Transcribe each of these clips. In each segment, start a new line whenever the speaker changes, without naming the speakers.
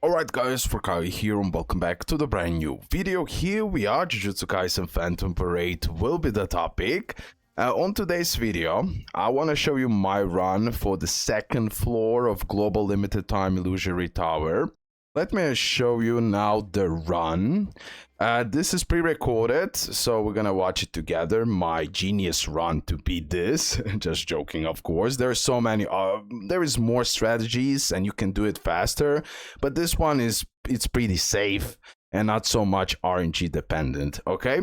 Alright guys, RoKage here and welcome back to the brand new video. Here we are, Jujutsu Kaisen Phantom Parade will be the topic. On today's video, I want to show you my run for the second floor of Global Limited Time Illusory Tower. Let me show you now the run. This is pre-recorded, so we're gonna watch it together. My genius run to beat this. Just joking, of course. There are so many. There is more strategies, and you can do it faster. But this one it's pretty safe and not so much RNG dependent. Okay.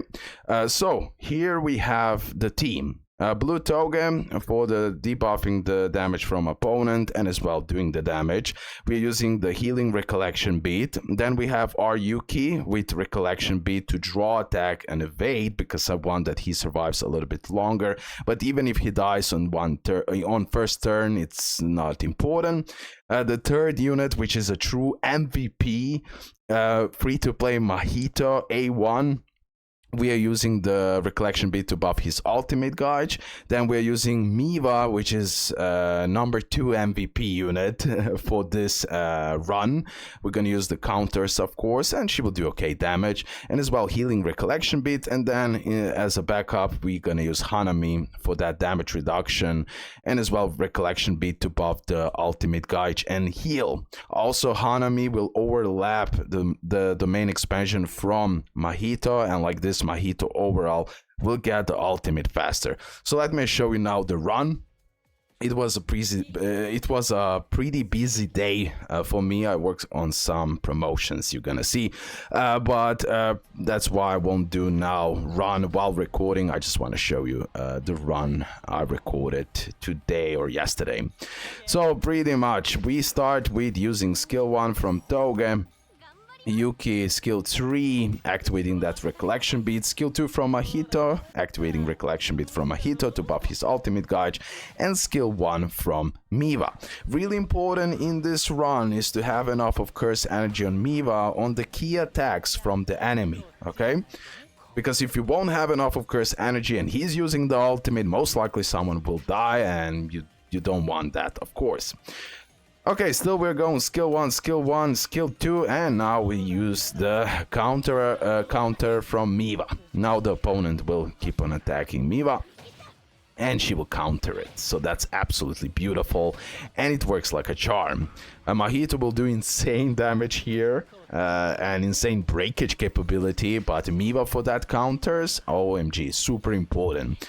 So here we have the team. Blue Toge for the debuffing the damage from opponent and as well doing the damage. We're using the healing Recollection Beat. Then we have our Yuki with Recollection Beat to draw attack and evade, because I want that he survives a little bit longer. But even if he dies on first turn, it's not important. The third unit, which is a true MVP, free-to-play Mahito A1. We are using the Recollection Beat to buff his ultimate gauge. Then we're using Miva, which is number 2 MVP unit for this run. We're gonna use the counters, of course, and she will do okay damage. And as well, healing Recollection Beat. And then as a backup, we're gonna use Hanami for that damage reduction. And as well, Recollection Beat to buff the ultimate gauge and heal. Also, Hanami will overlap the main expansion from Mahito, and like this, Mahito overall will get the ultimate faster. So let me show you now the run. It was a pretty busy day for me. I worked on some promotions, you're gonna see, but that's why I won't do now run while recording. I just want to show you the run I recorded today or yesterday. So pretty much we start with using skill 1 from Toge. Yuki skill 3, activating that Recollection Beat. Skill 2 from Mahito, activating Recollection Beat from Mahito to buff his ultimate gauge. And skill 1 from Miva. Really important in this run is to have enough of curse energy on Miva on the key attacks from the enemy, okay? Because if you won't have enough of curse energy and he's using the ultimate, most likely someone will die, and you don't want that, of course. Okay, still we're going skill 1, skill 2, and now we use the counter from Miva. Now the opponent will keep on attacking Miva, and she will counter it. So that's absolutely beautiful, and it works like a charm. Mahito will do insane damage here, and insane breakage capability, but Miva for that counters, OMG, super important.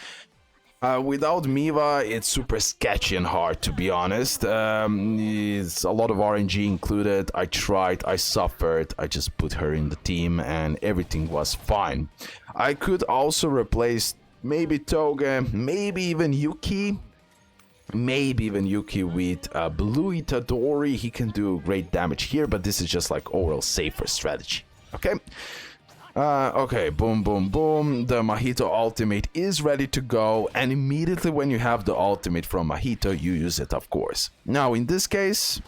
Without Miva, it's super sketchy and hard, to be honest. It's a lot of RNG included. I tried, I suffered, I just put her in the team and everything was fine. I could also replace maybe Toge, maybe even Yuki. With Blue Itadori. He can do great damage here, but this is just like overall safer strategy. Okay? Okay, boom, boom, boom. The Mahito ultimate is ready to go, and immediately when you have the ultimate from Mahito, you use it, of course. Now, in this case,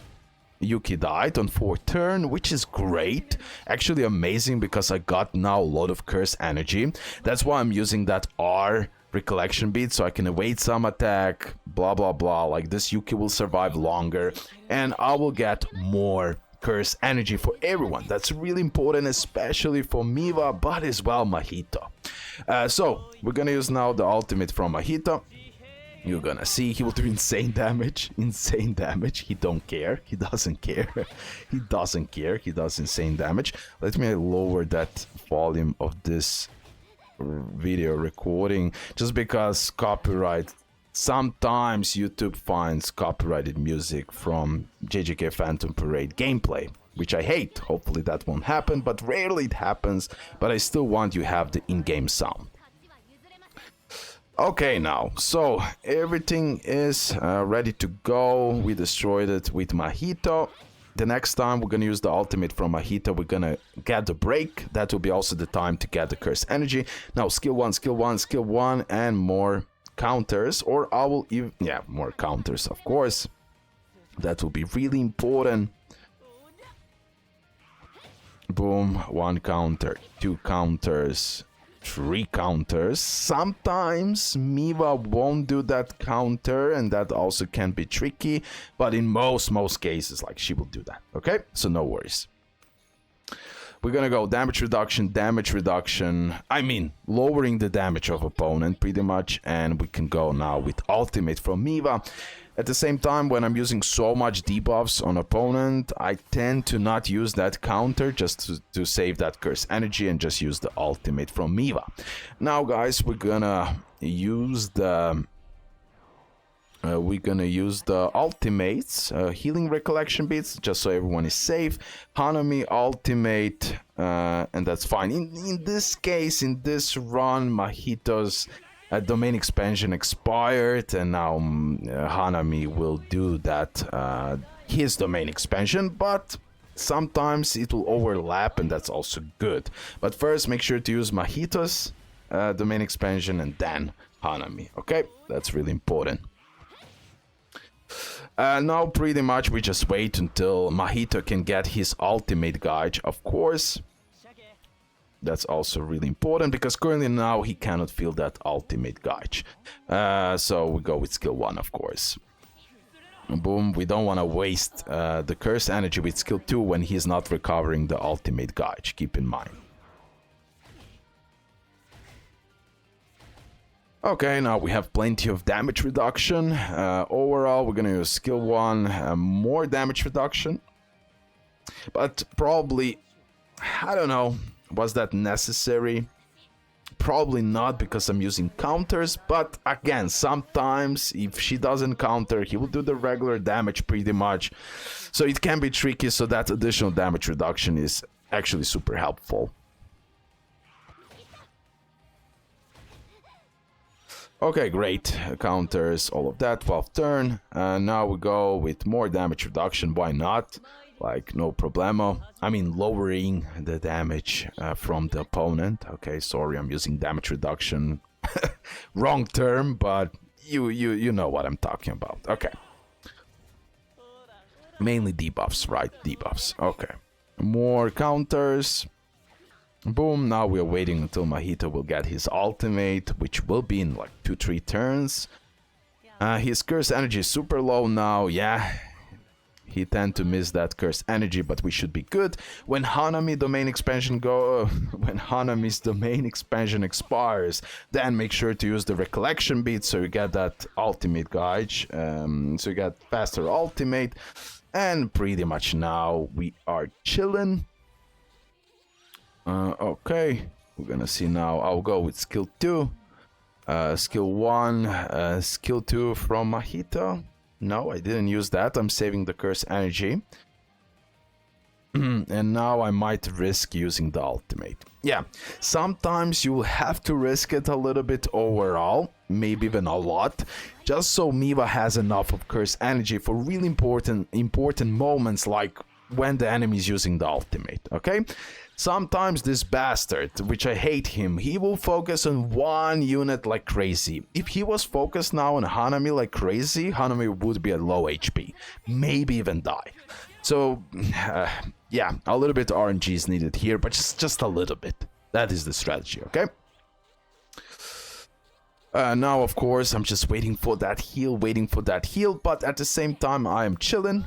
Yuki died on 4th turn, which is great. Actually amazing, because I got now a lot of curse energy. That's why I'm using that R Recollection Beat, so I can evade some attack, blah, blah, blah. Like this, Yuki will survive longer, and I will get more curse energy for everyone. That's really important, especially for Miva, but as well Mahito. So we're gonna use now the ultimate from Mahito. You're gonna see he will do insane damage. He don't care. He doesn't care. He does insane damage. Let me lower that volume of this video recording, just because copyright. Sometimes YouTube finds copyrighted music from JJK Phantom Parade gameplay, which I hate. Hopefully that won't happen, but rarely it happens. But I still want you to have the in-game sound. Okay, now, so everything is ready to go. We destroyed it with Mahito. The next time we're gonna use the ultimate from Mahito, we're gonna get the break. That will be also the time to get the curse energy. Now, skill 1, and more counters, or I will even, yeah, more counters, of course. That will be really important. Boom, 1 counter, 2 counters, 3 counters. Sometimes Miva won't do that counter, and that also can be tricky, but in most cases, like, she will do that. Okay, so no worries. We're gonna go damage reduction, I mean lowering the damage of opponent pretty much, and we can go now with ultimate from Miva. At the same time, when I'm using so much debuffs on opponent, I tend to not use that counter just to save that curse energy and just use the ultimate from Miva. Now guys, we're gonna use the ultimates, healing recollection bits, just so everyone is safe. Hanami ultimate, and that's fine. In this case, in this run, Mahito's domain expansion expired, and now Hanami will do that, his domain expansion, but sometimes it will overlap, and that's also good. But first, make sure to use Mahito's domain expansion and then Hanami, okay? That's really important. Now pretty much we just wait until Mahito can get his ultimate gauge, of course. That's also really important because currently now he cannot feel that ultimate gauge. So we go with skill 1, of course. Boom, we don't want to waste the curse energy with skill 2 when he's not recovering the ultimate gauge, keep in mind. Okay, now we have plenty of damage reduction. Overall, we're gonna use skill 1, more damage reduction. But probably, I don't know, was that necessary? Probably not, because I'm using counters, but again, sometimes if she doesn't counter, he will do the regular damage pretty much. So it can be tricky, so that additional damage reduction is actually super helpful. Okay, great. Counters, all of that, 12th turn. Now we go with more damage reduction, why not? Like, no problemo. I mean, lowering the damage from the opponent. Okay, sorry, I'm using damage reduction. Wrong term, but you know what I'm talking about. Okay. Mainly debuffs, right? Debuffs. Okay. More counters. Boom, now we are waiting until Mahito will get his ultimate, which will be in like 2-3 turns. His curse energy is super low now, yeah. He tend to miss that curse energy, but we should be good. When Hanami's domain expansion expires, then make sure to use the Recollection Bits so you get that ultimate gauge, so you get faster ultimate. And pretty much now we are chilling. Okay, we're gonna see now. I'll go with skill 2, skill 1, skill 2 from Mahito. No, I didn't use that. I'm saving the curse energy. And now I might risk using the ultimate. Yeah, sometimes you'll have to risk it a little bit overall, maybe even a lot, just so Miva has enough of curse energy for really important moments, like when the enemy is using the ultimate, okay? Sometimes this bastard, which I hate him, he will focus on one unit like crazy. If he was focused now on Hanami like crazy, Hanami would be at low HP, maybe even die. So, yeah, a little bit RNG is needed here, but just a little bit. That is the strategy, okay? Now, of course, I'm just waiting for that heal, but at the same time, I am chilling,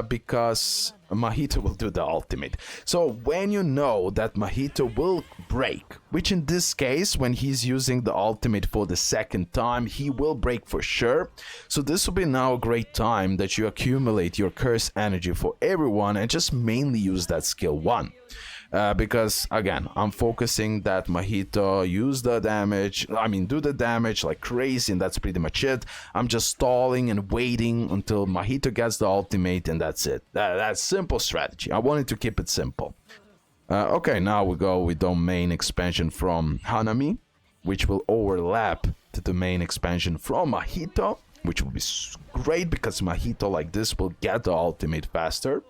because Mahito will do the ultimate. So when you know that Mahito will break, which in this case, when he's using the ultimate for the second time, he will break for sure. So this will be now a great time that you accumulate your curse energy for everyone and just mainly use that skill 1. Because again, I'm focusing that Mahito use the damage, do the damage like crazy, and that's pretty much it. I'm just stalling and waiting until Mahito gets the ultimate, and that's it. That's simple strategy. I wanted to keep it simple. Okay, now we go with domain expansion from Hanami, which will overlap the domain expansion from Mahito, which will be great because Mahito like this will get the ultimate faster.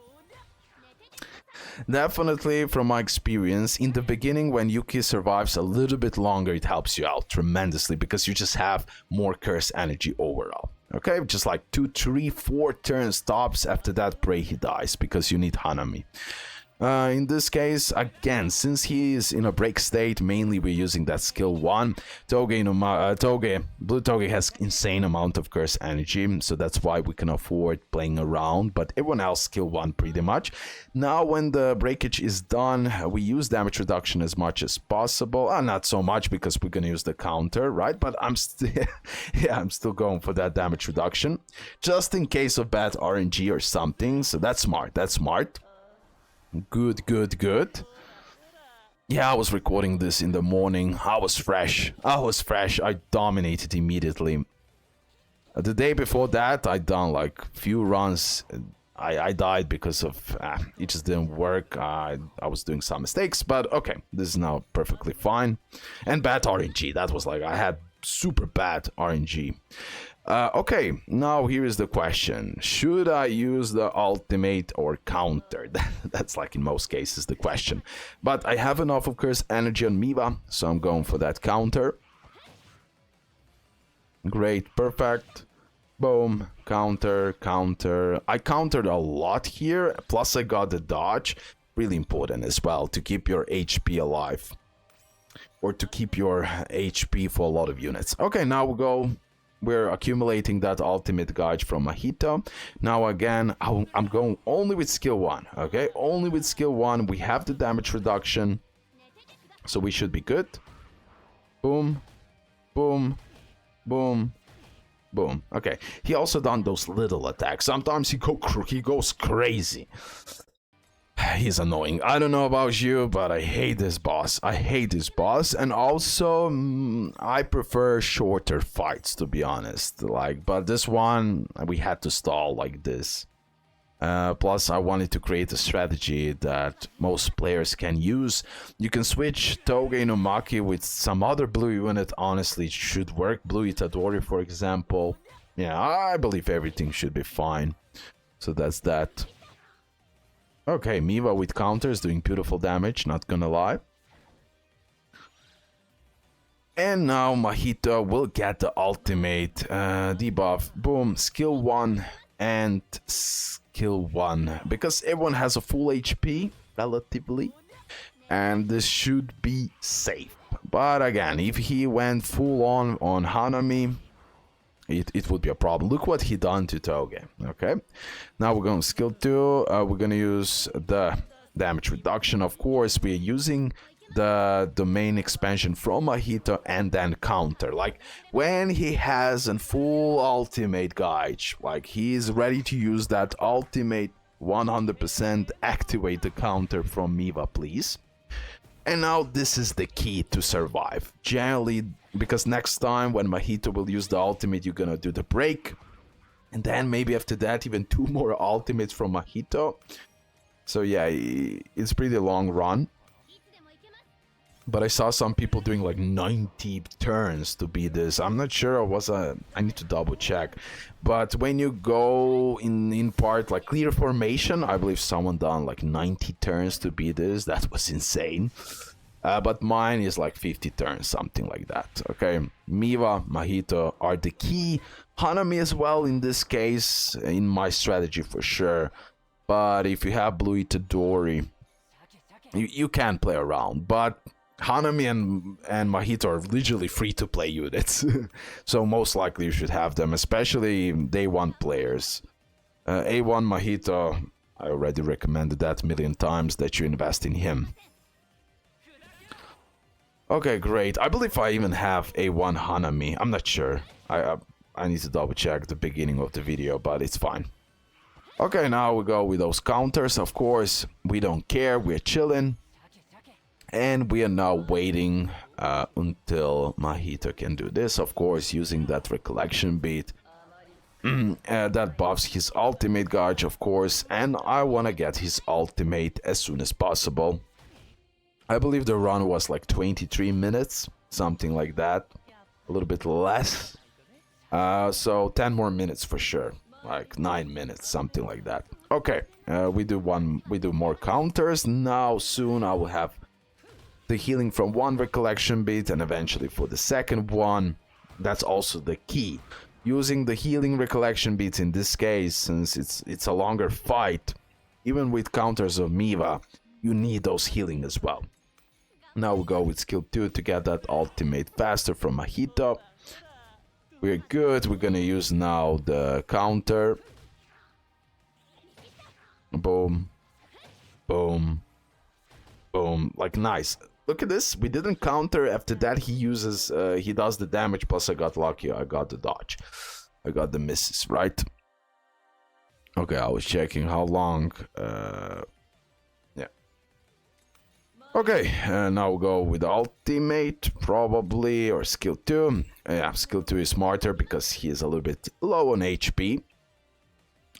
Definitely, from my experience, in the beginning when Yuki survives a little bit longer, it helps you out tremendously because you just have more curse energy overall. Okay, just like 2, 3, 4 turns tops. After that, pray he dies because you need Hanami. In this case, again, since he is in a break state, mainly we're using that skill 1. Blue Toge has insane amount of curse energy, so that's why we can afford playing around, but everyone else skill 1 pretty much. Now when the breakage is done, we use damage reduction as much as possible. Not so much because we're gonna use the counter, right? But I'm still yeah, I'm still going for that damage reduction, just in case of bad RNG or something, so that's smart, that's smart. Good, good, good. Yeah, I was recording this in the morning. I was fresh. I dominated immediately. The day before that, I done like few runs. I died because of it just didn't work. I was doing some mistakes, but okay, this is now perfectly fine. And bad RNG. That was like I had super bad RNG. Okay, now here is the question. Should I use the ultimate or counter? That's like in most cases the question. But I have enough of curse energy on Miva, so I'm going for that counter. Great, perfect. Boom, counter, counter. I countered a lot here, plus I got the dodge. Really important as well to keep your HP alive. Or to keep your HP for a lot of units. Okay, now we go. We're accumulating that ultimate gauge from Mahito. Now again, I'm going only with skill 1, okay? Only with skill 1. We have the damage reduction, so we should be good. Boom, boom, boom, boom. Okay, he also done those little attacks. Sometimes he goes crazy. He's annoying. I don't know about you, but I hate this boss. I hate this boss, and also I prefer shorter fights, to be honest. Like, but this one we had to stall like this. Plus, I wanted to create a strategy that most players can use. You can switch Toge Inumaki with some other blue unit. Honestly, it should work. Blue Itadori, for example. Yeah, I believe everything should be fine. So that's that. Okay, Miva with counters doing beautiful damage, not gonna lie. And now Mahito will get the ultimate debuff. Boom, skill 1 and skill 1. Because everyone has a full HP, relatively. And this should be safe. But again, if he went full on Hanami, it would be a problem. Look what he done to Toge. Okay, now we're going to skill 2. We're going to use the damage reduction. Of course, we're using the domain expansion from Mahito and then counter. Like when he has a full ultimate gauge, like he's ready to use that ultimate 100%, activate the counter from Miva, please. And now this is the key to survive. Generally, because next time when Mahito will use the ultimate, you're gonna do the break. And then maybe after that, even 2 more ultimates from Mahito. So yeah, it's pretty long run. But I saw some people doing like 90 turns to beat this. I'm not sure, I need to double check. But when you go in part like clear formation, I believe someone done like 90 turns to beat this. That was insane. But mine is like 50 turns, something like that. Okay, Miva, Mahito are the key. Hanami as well in this case, in my strategy for sure. But if you have Blue Itadori, you can play around. But Hanami and Mahito are literally free-to-play units. So most likely you should have them, especially day 1 players. A1 Mahito, I already recommended that a million times that you invest in him. Okay, great. I believe I even have A1 Hanami. I'm not sure. I need to double check the beginning of the video, but it's fine. Okay, now we go with those counters. Of course, we don't care. We're chilling. And we are now waiting until Mahito can do this, of course, using that Recollection Bit. That buffs his ultimate gauge, of course, and I want to get his ultimate as soon as possible. I believe the run was like 23 minutes, something like that, a little bit less. So 10 more minutes for sure, like 9 minutes, something like that. Okay, we do more counters. Now soon I will have the healing from 1 Recollection Bit, and eventually for the second one. That's also the key. Using the healing Recollection Bits in this case, since it's a longer fight, even with counters of Miva, you need those healing as well. Now we go with skill 2 to get that ultimate faster from Mahito. We're good. We're gonna use now the counter. Boom. Boom. Boom. Like, nice. Look at this. We didn't counter. After that, he uses... he does the damage. Plus, I got lucky. I got the dodge. I got the misses, right? Okay, I was checking how long. Yeah. Okay, now we'll go with ultimate, probably, or skill 2. Yeah, skill 2 is smarter because he is a little bit low on HP.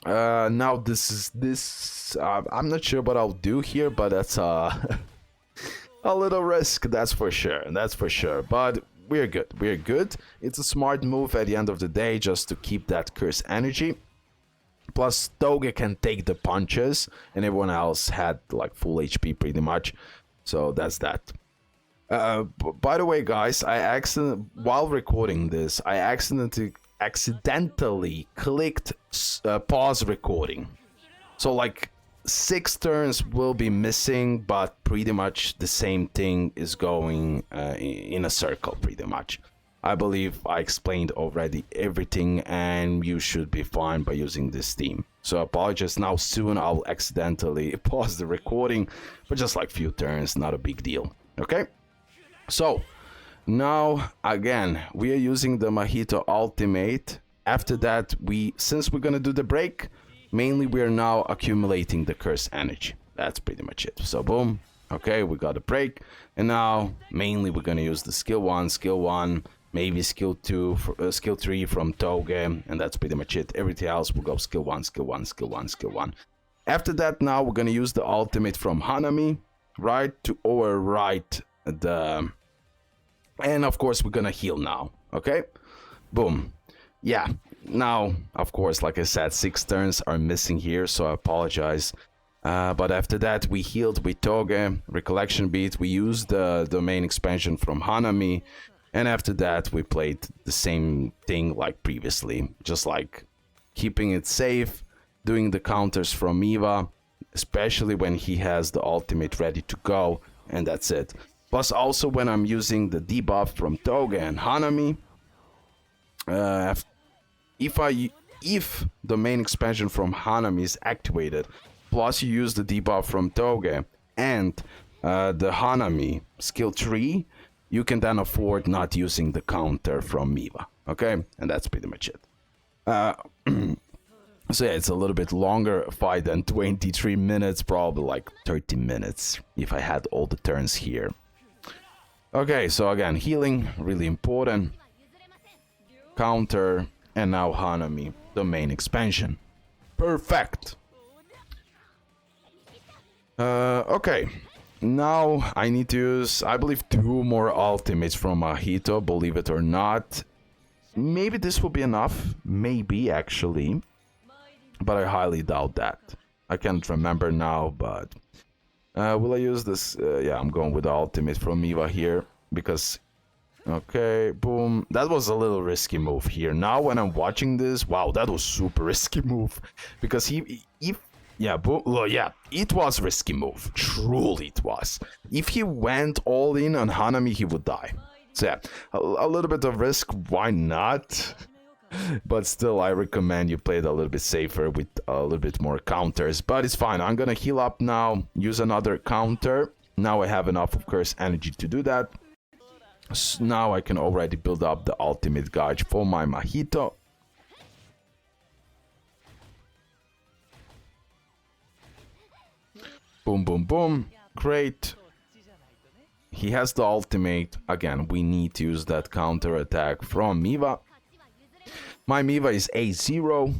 Now this. I'm not sure what I'll do here, but that's a little risk. That's for sure. That's for sure. But we're good. We're good. It's a smart move at the end of the day, just to keep that curse energy. Plus, Toge can take the punches, and everyone else had like full HP pretty much. So that's that. By the way, guys, while recording this, I accidentally clicked pause recording. So like 6 turns will be missing, but pretty much the same thing is going in a circle pretty much. I believe I explained already everything, and you should be fine by using this theme. So apologies. Now soon I'll accidentally pause the recording, but just like few turns, not a big deal. Okay, so now again we are using the Mahito ultimate. After that, since we're gonna do the break, mainly we are now accumulating the curse energy. That's pretty much it. So boom. Okay, we got a break, and now mainly we're gonna use the skill 1, maybe skill 2, skill 3 from Toge, and that's pretty much it. Everything else will go skill 1, skill 1, skill 1, skill 1. After that, now we're gonna use the ultimate from Hanami, right, to overwrite the... And of course, we're gonna heal now, okay? Boom. Yeah, now, of course, like I said, 6 turns are missing here, so I apologize. But after that, we healed with Toge, Recollection Bits, we used the main expansion from Hanami, and after that, we played the same thing like previously, just like keeping it safe, doing the counters from Eva, especially when he has the ultimate ready to go, and that's it. Plus also when I'm using the debuff from Toge and Hanami, if the main expansion from Hanami is activated, plus you use the debuff from Toge and the Hanami skill 3, you can then afford not using the counter from Miva, okay? And that's pretty much it. So yeah, it's a little bit longer fight than 23 minutes, probably like 30 minutes if I had all the turns here. Okay, so again, healing, really important. Counter, and now Hanami, the main expansion. Perfect! Okay. Now I need to use, I believe, 2 more ultimates from Mahito, believe it or not. Maybe this will be enough. Maybe, actually. But I highly doubt that. I can't remember now, but... will I use this? Yeah, I'm going with the ultimate from Eva here, because... Okay, boom. That was a little risky move here. Now when I'm watching this, wow, that was super risky move. Because yeah, boom, well, yeah, it was a risky move. Truly it was. If he went all in on Hanami, he would die. So yeah, a little bit of risk, why not? But still, I recommend you play it a little bit safer with a little bit more counters. But it's fine, I'm gonna heal up now, use another counter. Now I have enough of curse energy to do that. So now I can already build up the ultimate gauge for my Mahito. Boom, boom, boom. Great. He has the ultimate. Again, we need to use that counter attack from Miva. My Miva is A0.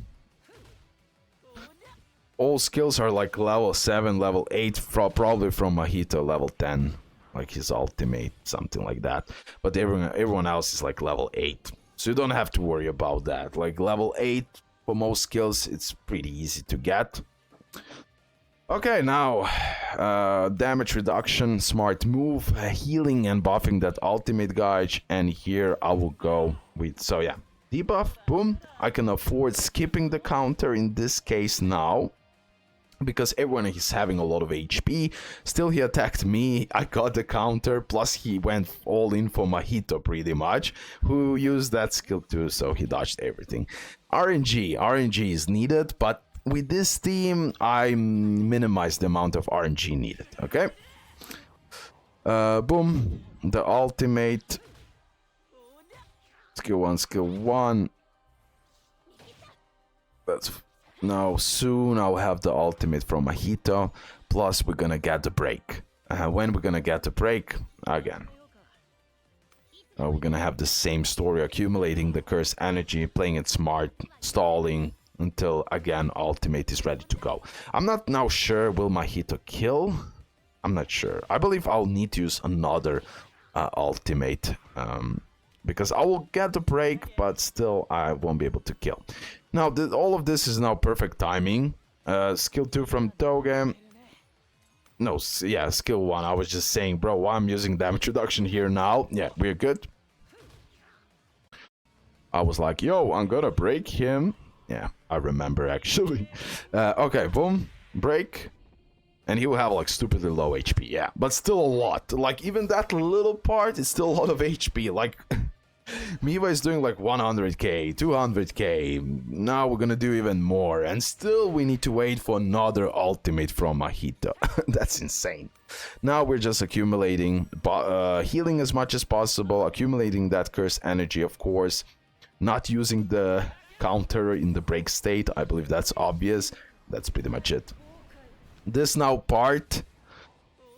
All skills are like level 7, level 8, probably from Mahito level 10. Like his ultimate, something like that. But everyone else is like level 8. So you don't have to worry about that. Like level 8, for most skills, it's pretty easy to get. Okay, now, damage reduction, smart move, healing and buffing that ultimate gauge, and here I will go with, so yeah, debuff, boom, I can afford skipping the counter in this case now, because everyone is having a lot of HP. Still, he attacked me. I got the counter. Plus, he went all in for Mahito pretty much, who used that skill too, so he dodged everything. RNG is needed, but with this team, I minimize the amount of RNG needed. Okay. Boom. The ultimate. Skill 1. That's now soon I'll have the ultimate from Mahito. Plus we're gonna get the break. When we're gonna get the break, again. We're gonna have the same story, accumulating the curse energy, playing it smart, stalling until again ultimate is ready to go. I'm not now sure will Mahito kill. I'm not sure. I believe I'll need to use another ultimate. Because I will get the break, but still I won't be able to kill. Now, all of this is now perfect timing. Skill 2 from Toge. No, yeah, skill 1. I was just saying, bro, why I'm using damage reduction here now. Yeah, we're good. I was like, yo, I'm gonna break him. Yeah, I remember actually. Okay, boom, break. And he will have like stupidly low HP, yeah. But still a lot. Like, even that little part is still a lot of HP. Like, Miva is doing like 100k, 200k. Now we're gonna do even more. And still we need to wait for another ultimate from Mahito. That's insane. Now we're just accumulating, healing as much as possible. Accumulating that curse energy, of course. Not using the counter in the break state. I believe that's obvious. That's pretty much it. This now part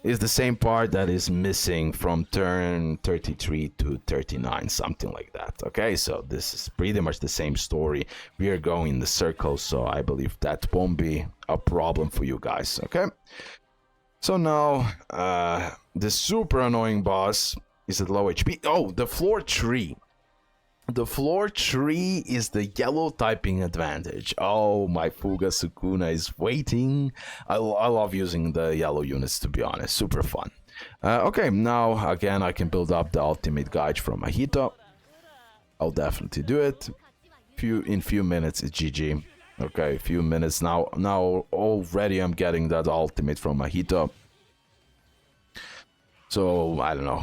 is the same part that is missing from turn 33 to 39, something like that. Okay, so this is pretty much the same story. We are going in the circle, so I believe that won't be a problem for you guys. Okay, so now the super annoying boss is at low HP. Oh, the floor tree. The floor tree is the yellow typing advantage. Oh, my Fuga Sukuna is waiting. I love using the yellow units, to be honest. Super fun. Okay, now again I can build up the ultimate gauge from Mahito. I'll definitely do it. In few minutes it's GG. Okay, few minutes now. Now already I'm getting that ultimate from Mahito. So I don't know.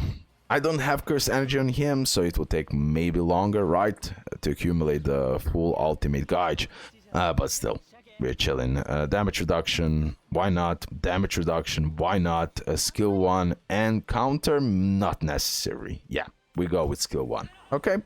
I don't have curse energy on him, so it will take maybe longer, right, to accumulate the full ultimate gauge. But still, we're chilling. Damage reduction, why not? Damage reduction, why not? Skill 1 and counter, not necessary. Yeah, we go with skill 1. Okay.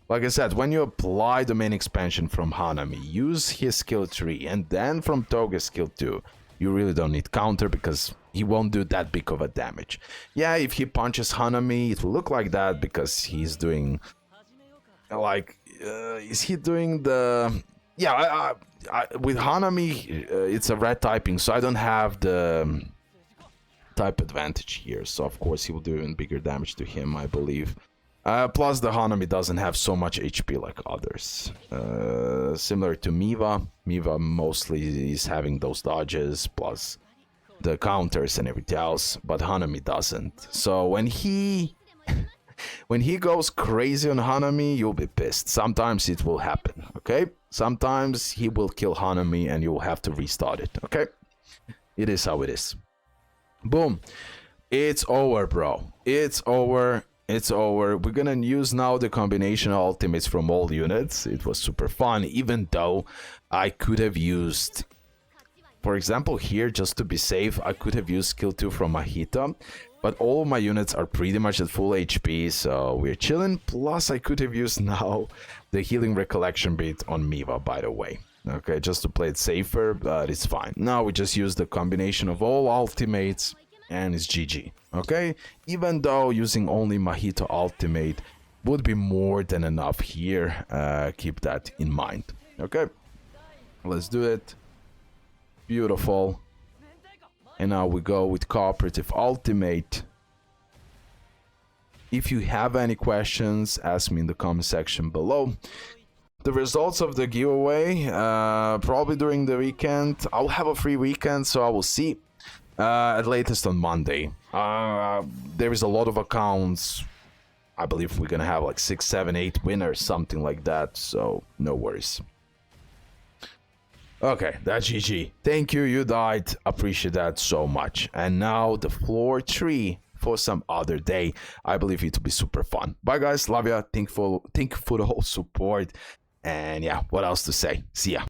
Like I said, when you apply the main expansion from Hanami, use his skill 3, and then from Toge's skill 2. You really don't need counter because he won't do that big of a damage. Yeah, if he punches Hanami, it will look like that because he's doing... Like, is he doing the... Yeah, with Hanami, it's a red typing, so I don't have the type advantage here. So, of course, he will do even bigger damage to him, I believe. Plus, the Hanami doesn't have so much HP like others. Similar to Miva. Miva mostly is having those dodges, plus the counters and everything else, but Hanami doesn't. So when he goes crazy on Hanami, you'll be pissed. Sometimes it will happen, okay? Sometimes he will kill Hanami and you'll have to restart it, okay? It is how it is. Boom. It's over, bro. It's over. It's over. We're gonna use now the combination ultimates from all units. It was super fun, even though I could have used, for example, here, just to be safe, I could have used skill 2 from Mahito, but all of my units are pretty much at full HP, so we're chilling. Plus, I could have used now the healing recollection bit on Miva, by the way. Okay, just to play it safer, but it's fine. Now we just use the combination of all ultimates, and it's GG. Okay, even though using only Mahito ultimate would be more than enough here, keep that in mind. Okay, let's do it. Beautiful. And now we go with cooperative ultimate. If you have any questions, ask me in the comment section below. The results of the giveaway, probably during the weekend. I'll have a free weekend, so I will see. At latest on Monday. There is a lot of accounts. I believe we're gonna have like 6, 7, 8 winners, something like that, so no worries. Okay, that's GG. Thank you, you died. Appreciate that so much. And now the floor 3 for some other day. I believe it will be super fun. Bye guys, love ya. Thank you for the whole support. And yeah, what else to say? See ya.